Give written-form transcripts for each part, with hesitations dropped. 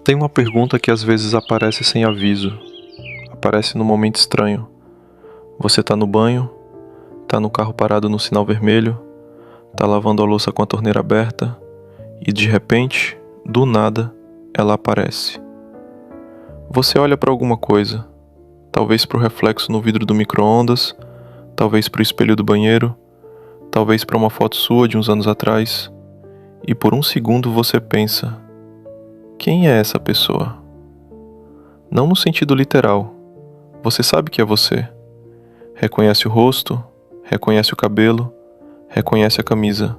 Tem uma pergunta que às vezes aparece sem aviso, aparece num momento estranho. Você tá no banho, tá no carro parado no sinal vermelho, tá lavando a louça com a torneira aberta e de repente, do nada, ela aparece. Você olha pra alguma coisa, talvez pro reflexo no vidro do micro-ondas, talvez pro espelho do banheiro, talvez pra uma foto sua de uns anos atrás, e por um segundo você pensa: quem é essa pessoa? Não no sentido literal. Você sabe que é você. Reconhece o rosto, reconhece o cabelo, reconhece a camisa.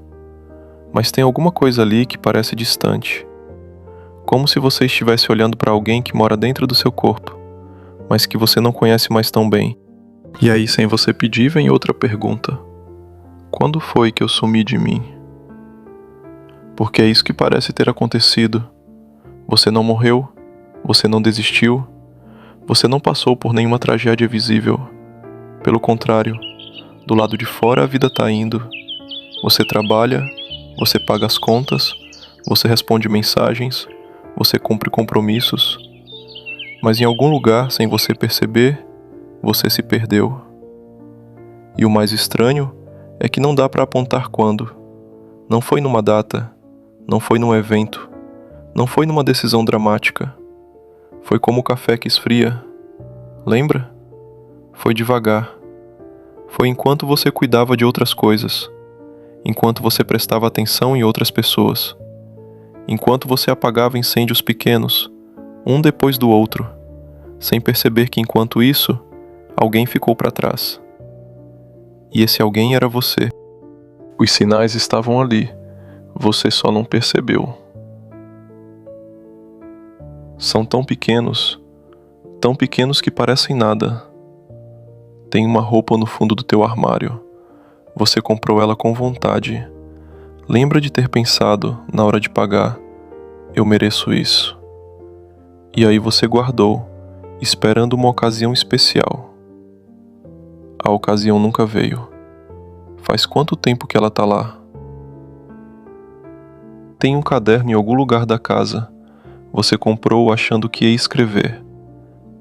Mas tem alguma coisa ali que parece distante. Como se você estivesse olhando para alguém que mora dentro do seu corpo, mas que você não conhece mais tão bem. E aí, sem você pedir, vem outra pergunta. Quando foi que eu sumi de mim? Porque é isso que parece ter acontecido. Você não morreu, você não desistiu, você não passou por nenhuma tragédia visível. Pelo contrário, do lado de fora a vida tá indo. Você trabalha, você paga as contas, você responde mensagens, você cumpre compromissos. Mas em algum lugar, sem você perceber, você se perdeu. E o mais estranho é que não dá pra apontar quando. Não foi numa data, não foi num evento, não foi numa decisão dramática. Foi como o café que esfria. Lembra? Foi devagar. Foi enquanto você cuidava de outras coisas, enquanto você prestava atenção em outras pessoas, enquanto você apagava incêndios pequenos, um depois do outro, sem perceber que enquanto isso, alguém ficou para trás. E esse alguém era você. Os sinais estavam ali, você só não percebeu. São tão pequenos que parecem nada. Tem uma roupa no fundo do teu armário. Você comprou ela com vontade. Lembra de ter pensado, na hora de pagar: eu mereço isso. E aí você guardou, esperando uma ocasião especial. A ocasião nunca veio. Faz quanto tempo que ela tá lá? Tem um caderno em algum lugar da casa. Você comprou achando que ia escrever.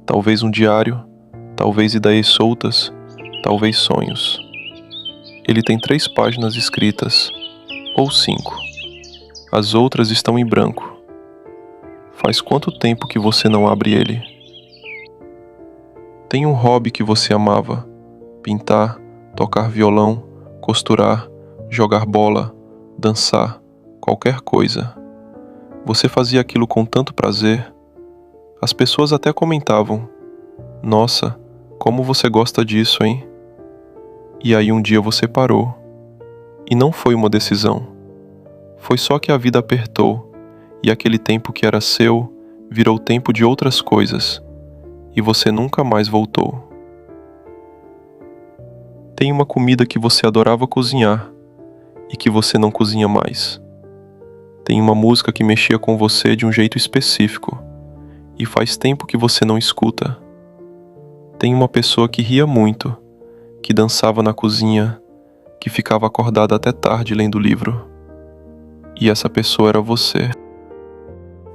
Talvez um diário, talvez ideias soltas, talvez sonhos. Ele tem 3 páginas escritas, ou 5. As outras estão em branco. Faz quanto tempo que você não abre ele? Tem um hobby que você amava: pintar, tocar violão, costurar, jogar bola, dançar, qualquer coisa. Você fazia aquilo com tanto prazer. As pessoas até comentavam: nossa, como você gosta disso, hein? E aí um dia você parou. E não foi uma decisão. Foi só que a vida apertou, e aquele tempo que era seu virou tempo de outras coisas, e você nunca mais voltou. Tem uma comida que você adorava cozinhar, e que você não cozinha mais. Tem uma música que mexia com você de um jeito específico, e faz tempo que você não escuta. Tem uma pessoa que ria muito, que dançava na cozinha, que ficava acordada até tarde lendo livro. E essa pessoa era você.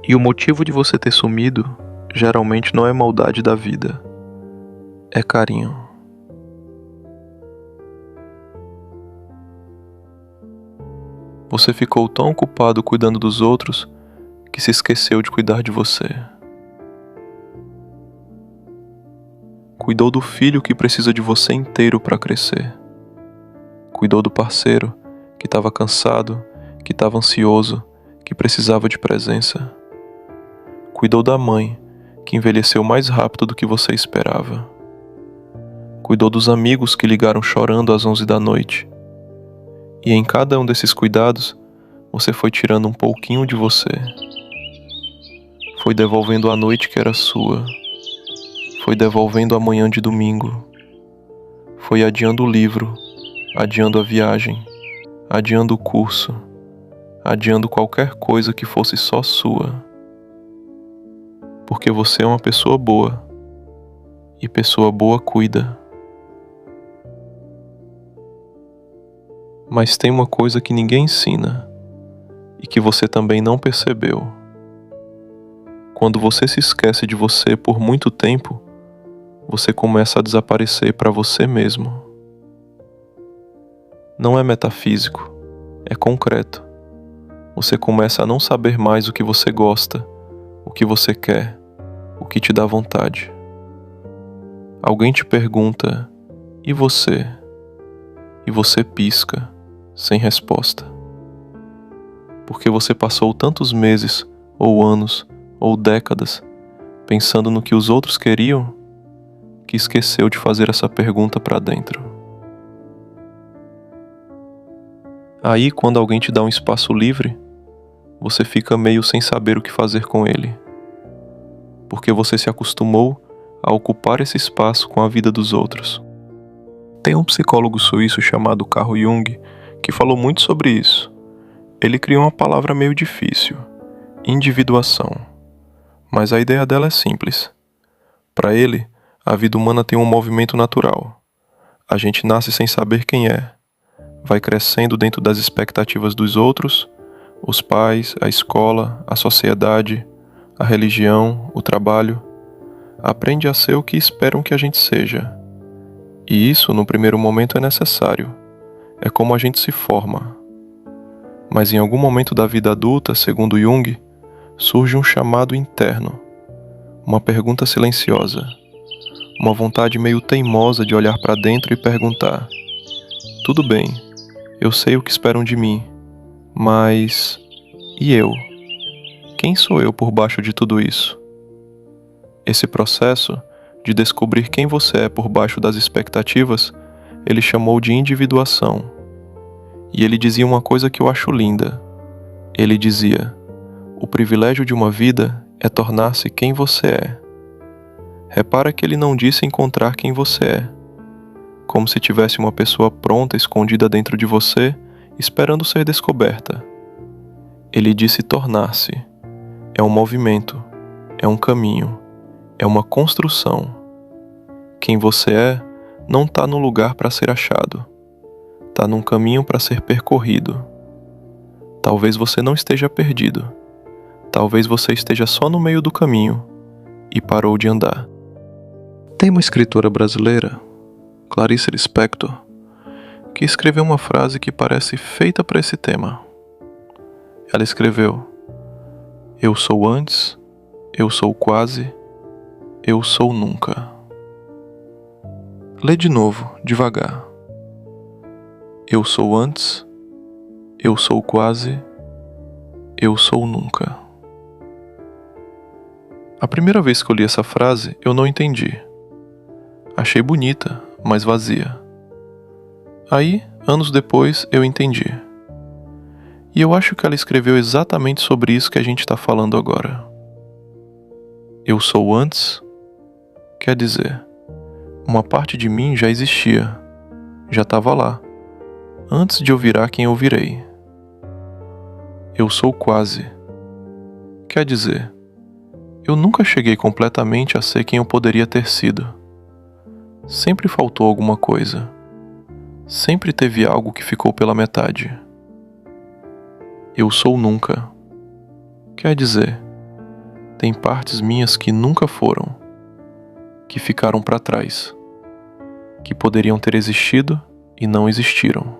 E o motivo de você ter sumido geralmente não é maldade da vida, é carinho. Você ficou tão ocupado cuidando dos outros que se esqueceu de cuidar de você. Cuidou do filho que precisa de você inteiro para crescer. Cuidou do parceiro que estava cansado, que estava ansioso, que precisava de presença. Cuidou da mãe que envelheceu mais rápido do que você esperava. Cuidou dos amigos que ligaram chorando às 11 da noite. E em cada um desses cuidados, você foi tirando um pouquinho de você. Foi devolvendo a noite que era sua. Foi devolvendo a manhã de domingo. Foi adiando o livro, adiando a viagem, adiando o curso, adiando qualquer coisa que fosse só sua. Porque você é uma pessoa boa, e pessoa boa cuida. Mas tem uma coisa que ninguém ensina, e que você também não percebeu. Quando você se esquece de você por muito tempo, você começa a desaparecer para você mesmo. Não é metafísico, é concreto. Você começa a não saber mais o que você gosta, o que você quer, o que te dá vontade. Alguém te pergunta, e você? E você pisca, sem resposta. Porque você passou tantos meses, ou anos, ou décadas, pensando no que os outros queriam, que esqueceu de fazer essa pergunta para dentro. Aí, quando alguém te dá um espaço livre, você fica meio sem saber o que fazer com ele. Porque você se acostumou a ocupar esse espaço com a vida dos outros. Tem um psicólogo suíço chamado Carl Jung que falou muito sobre isso. Ele criou uma palavra meio difícil, individuação. Mas a ideia dela é simples. Para ele, a vida humana tem um movimento natural. A gente nasce sem saber quem é. Vai crescendo dentro das expectativas dos outros, os pais, a escola, a sociedade, a religião, o trabalho. Aprende a ser o que esperam que a gente seja. E isso, no primeiro momento, é necessário. É como a gente se forma. Mas em algum momento da vida adulta, segundo Jung, surge um chamado interno. Uma pergunta silenciosa. Uma vontade meio teimosa de olhar para dentro e perguntar: tudo bem, eu sei o que esperam de mim, mas... e eu? Quem sou eu por baixo de tudo isso? Esse processo de descobrir quem você é por baixo das expectativas, ele chamou de individuação. E ele dizia uma coisa que eu acho linda. Ele dizia: o privilégio de uma vida é tornar-se quem você é. Repara que ele não disse encontrar quem você é, como se tivesse uma pessoa pronta escondida dentro de você, esperando ser descoberta. Ele disse tornar-se. É um movimento, é um caminho, é uma construção. Quem você é não está num lugar para ser achado. Está num caminho para ser percorrido. Talvez você não esteja perdido. Talvez você esteja só no meio do caminho e parou de andar. Tem uma escritora brasileira, Clarice Lispector, que escreveu uma frase que parece feita para esse tema. Ela escreveu: eu sou antes, eu sou quase, eu sou nunca. Lê de novo, devagar. Eu sou antes, eu sou quase, eu sou nunca. A primeira vez que eu li essa frase, eu não entendi. Achei bonita, mas vazia. Aí, anos depois, eu entendi. E eu acho que ela escreveu exatamente sobre isso que a gente está falando agora. Eu sou antes, quer dizer, uma parte de mim já existia, já estava lá, antes de eu virar quem eu virei. Eu sou quase, quer dizer, eu nunca cheguei completamente a ser quem eu poderia ter sido. Sempre faltou alguma coisa. Sempre teve algo que ficou pela metade. Eu sou nunca. Quer dizer, tem partes minhas que nunca foram, que ficaram para trás, que poderiam ter existido e não existiram.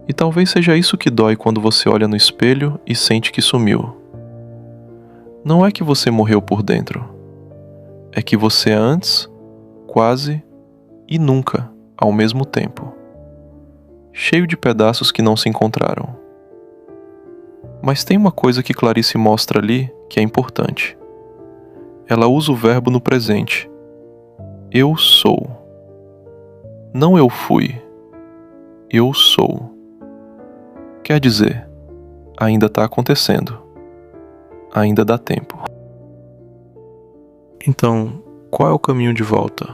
E talvez seja isso que dói quando você olha no espelho e sente que sumiu. Não é que você morreu por dentro. É que você é antes, quase e nunca ao mesmo tempo. Cheio de pedaços que não se encontraram. Mas tem uma coisa que Clarice mostra ali que é importante. Ela usa o verbo no presente. Eu sou. Não eu fui. Eu sou. Quer dizer, ainda está acontecendo. Ainda dá tempo. Então, qual é o caminho de volta?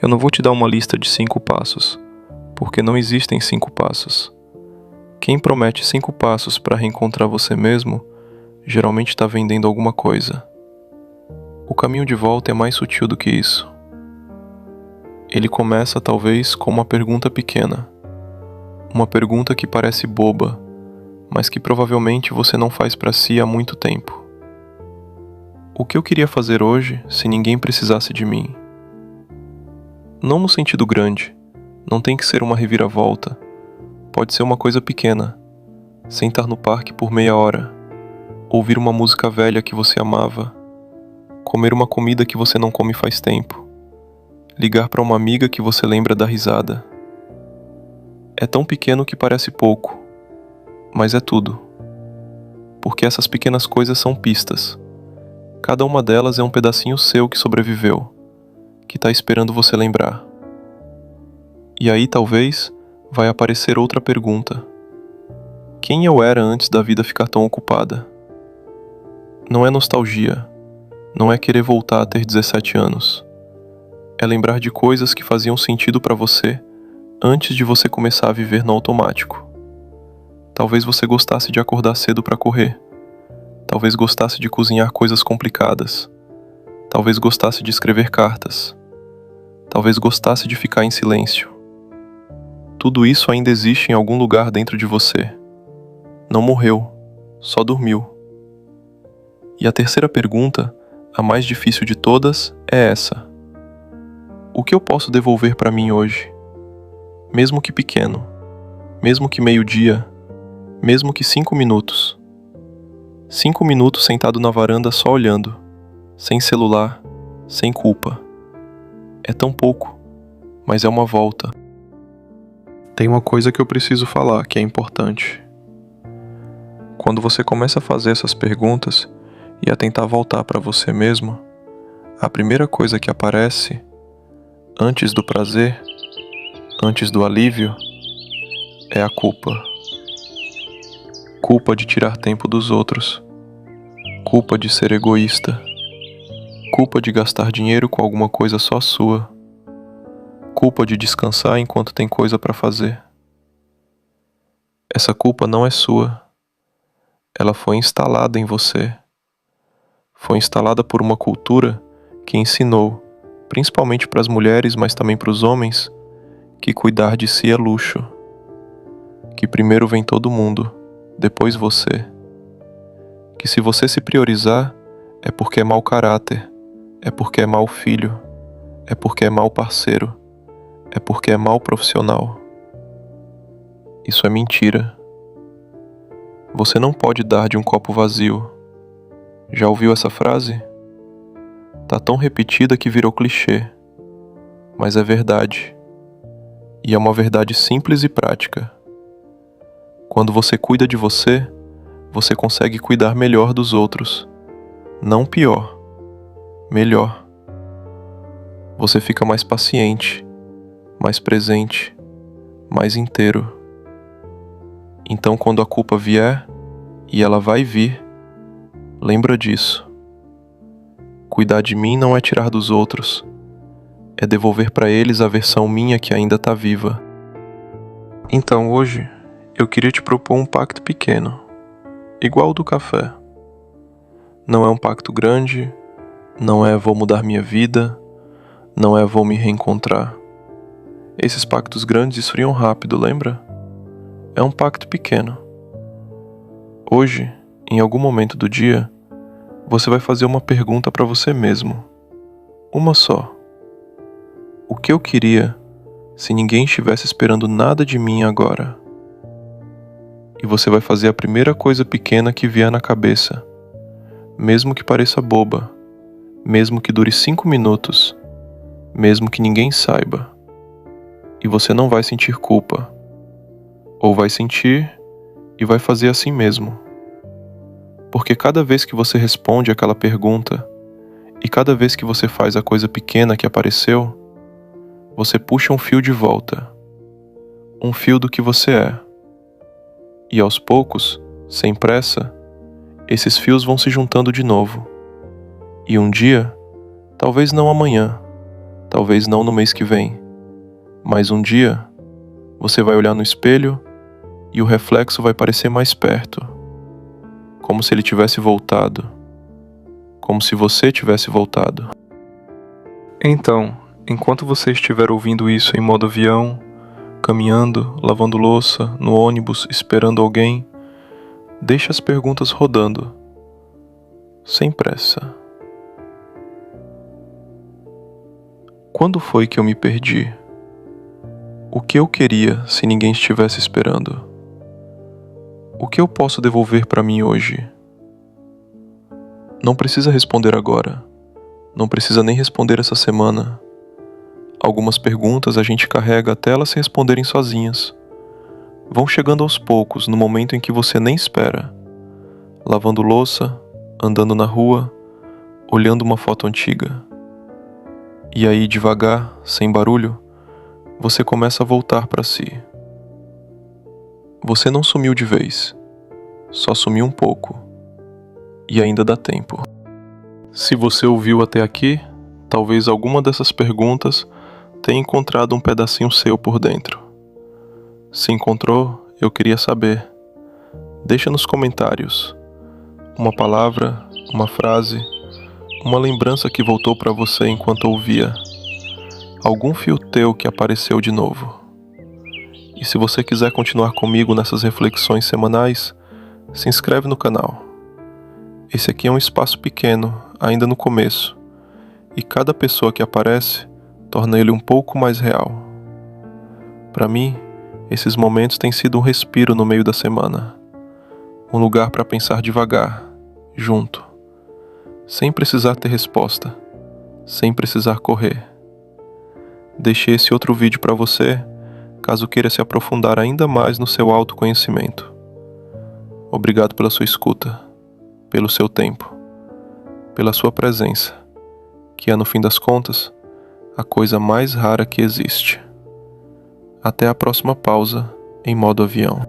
Eu não vou te dar uma lista de 5 passos, porque não existem 5 passos. Quem promete 5 passos para reencontrar você mesmo, geralmente está vendendo alguma coisa. O caminho de volta é mais sutil do que isso. Ele começa talvez com uma pergunta pequena. Uma pergunta que parece boba, mas que provavelmente você não faz para si há muito tempo. O que eu queria fazer hoje se ninguém precisasse de mim? Não no sentido grande, não tem que ser uma reviravolta. Pode ser uma coisa pequena. Sentar no parque por meia hora, ouvir uma música velha que você amava, comer uma comida que você não come faz tempo, ligar para uma amiga que você lembra da risada. É tão pequeno que parece pouco, mas é tudo. Porque essas pequenas coisas são pistas. Cada uma delas é um pedacinho seu que sobreviveu, que tá esperando você lembrar. E aí talvez vai aparecer outra pergunta. Quem eu era antes da vida ficar tão ocupada? Não é nostalgia, não é querer voltar a ter 17 anos. É lembrar de coisas que faziam sentido pra você antes de você começar a viver no automático. Talvez você gostasse de acordar cedo pra correr. Talvez gostasse de cozinhar coisas complicadas. Talvez gostasse de escrever cartas. Talvez gostasse de ficar em silêncio. Tudo isso ainda existe em algum lugar dentro de você. Não morreu, só dormiu. E a terceira pergunta, a mais difícil de todas, é essa. O que eu posso devolver para mim hoje? Mesmo que pequeno, mesmo que meio-dia, mesmo que 5 minutos. 5 minutos sentado na varanda só olhando, sem celular, sem culpa. É tão pouco, mas é uma volta. Tem uma coisa que eu preciso falar que é importante. Quando você começa a fazer essas perguntas e a tentar voltar para você mesmo, a primeira coisa que aparece, antes do prazer, antes do alívio, é a culpa. Culpa de tirar tempo dos outros. Culpa de ser egoísta. Culpa de gastar dinheiro com alguma coisa só sua. Culpa de descansar enquanto tem coisa para fazer. Essa culpa não é sua. Ela foi instalada em você. Foi instalada por uma cultura que ensinou, principalmente para as mulheres, mas também para os homens, que cuidar de si é luxo. Que primeiro vem todo mundo, depois você. Que se você se priorizar, é porque é mau caráter, é porque é mau filho, é porque é mau parceiro, é porque é mau profissional. Isso é mentira. Você não pode dar de um copo vazio. Já ouviu essa frase? Tá tão repetida que virou clichê. Mas é verdade. E é uma verdade simples e prática. Quando você cuida de você, você consegue cuidar melhor dos outros. Não pior. Melhor. Você fica mais paciente, mais presente, mais inteiro. Então, quando a culpa vier, e ela vai vir, lembra disso. Cuidar de mim não é tirar dos outros, é devolver para eles a versão minha que ainda tá viva. Então, hoje, eu queria te propor um pacto pequeno, igual ao do café. Não é um pacto grande, não é vou mudar minha vida, não é vou me reencontrar. Esses pactos grandes esfriam rápido, lembra? É um pacto pequeno. Hoje, em algum momento do dia, você vai fazer uma pergunta para você mesmo. Uma só. O que eu queria se ninguém estivesse esperando nada de mim agora? E você vai fazer a primeira coisa pequena que vier na cabeça, mesmo que pareça boba, mesmo que dure 5 minutos, mesmo que ninguém saiba. E você não vai sentir culpa. Ou vai sentir e vai fazer assim mesmo. Porque cada vez que você responde aquela pergunta e cada vez que você faz a coisa pequena que apareceu, você puxa um fio de volta. Um fio do que você é. E aos poucos, sem pressa, esses fios vão se juntando de novo. E um dia, talvez não amanhã, talvez não no mês que vem, mas um dia, você vai olhar no espelho e o reflexo vai parecer mais perto, como se ele tivesse voltado, como se você tivesse voltado. Então, enquanto você estiver ouvindo isso em modo avião, caminhando, lavando louça, no ônibus, esperando alguém, Deixe as perguntas rodando, sem pressa. Quando foi que eu me perdi? O que eu queria se ninguém estivesse esperando? O que eu posso devolver para mim hoje? Não precisa responder agora. Não precisa nem responder essa semana. Algumas perguntas a gente carrega até elas se responderem sozinhas. Vão chegando aos poucos, no momento em que você nem espera. Lavando louça, andando na rua, olhando uma foto antiga. E aí, devagar, sem barulho, você começa a voltar para si. Você não sumiu de vez, só sumiu um pouco. E ainda dá tempo. Se você ouviu até aqui, talvez alguma dessas perguntas tenha encontrado um pedacinho seu por dentro. Se encontrou, eu queria saber. Deixa nos comentários uma palavra, uma frase, uma lembrança que voltou para você enquanto ouvia. Algum fio teu que apareceu de novo. E se você quiser continuar comigo nessas reflexões semanais, se inscreve no canal. Esse aqui é um espaço pequeno, ainda no começo, e cada pessoa que aparece torna ele um pouco mais real. Para mim, esses momentos têm sido um respiro no meio da semana, um lugar para pensar devagar, junto, sem precisar ter resposta, sem precisar correr. Deixei esse outro vídeo para você, caso queira se aprofundar ainda mais no seu autoconhecimento. Obrigado pela sua escuta, pelo seu tempo, pela sua presença, que é, no fim das contas, a coisa mais rara que existe. Até a próxima pausa em modo avião.